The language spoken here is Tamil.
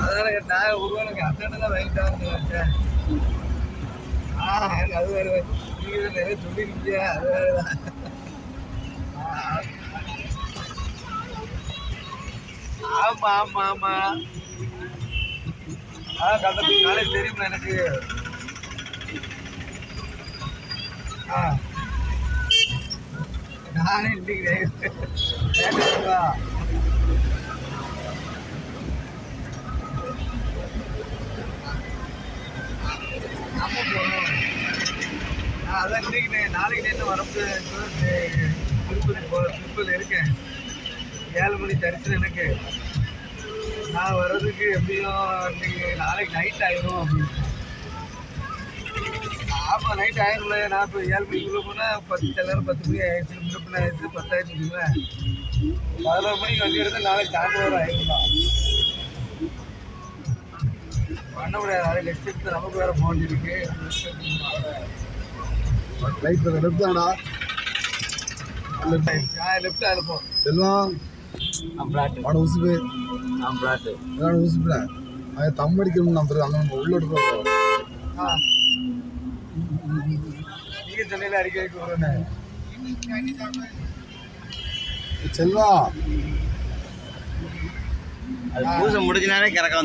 அதான் நான் உருவானுங்க அண்ணன் தான் வாங்கிட்டான்னு நினைச்சேன். அது வேறு நீங்க நிறைய சொல்லிருக்கீங்க. அது வேறுதான். ஆமா ஆமா ஆமா. கண்டத்துக்கு நாளே தெரியுமா எனக்கு. நானே இன்னைக்கு அதான் இன்னைக்கு நாளைக்கு நேரம் வரப்போ திருப்பதி இருக்கேன். 7 மணி தரிசனம் எனக்கு. நான் வர்றதுக்கு எப்படியும் இன்னைக்கு நாளைக்கு நைட் ஆயிரும் அப்படின்னு. ஆமாம் நைட் ஆயிரும்ல. நான் இப்போ 7 மணிக்குள்ளே போனால் 10 10 மணி ஆயிடுச்சு. முன்னப்பின ஆயிடுச்சு 10 ஆயிடுச்சுங்களேன். 11 மணிக்கு வண்டி எடுத்து நாளைக்கு சாயந்தரம் ஆயிரும் தான் பண்ண முடியாது. நாளைக்கு லெஃப்ட் எடுத்து நமக்கு வேறு போன் இருக்கு. லைட் லெஃப்ட் தானா? லெஃப்ட் அனுப்போம் செல்வம். அவனை உசுப்பு அவனை உசுப்புல அவன் தம் அடிக்கணும்னு நம்புறது. அங்கே நம்ம உள்ள எடுக்கிறோம். நீங்க சென்னையில் அடிக்க வைக்க விடுறேன்னு செல்வா. அது பூசை முடிஞ்சினாலே கிறக்க வந்து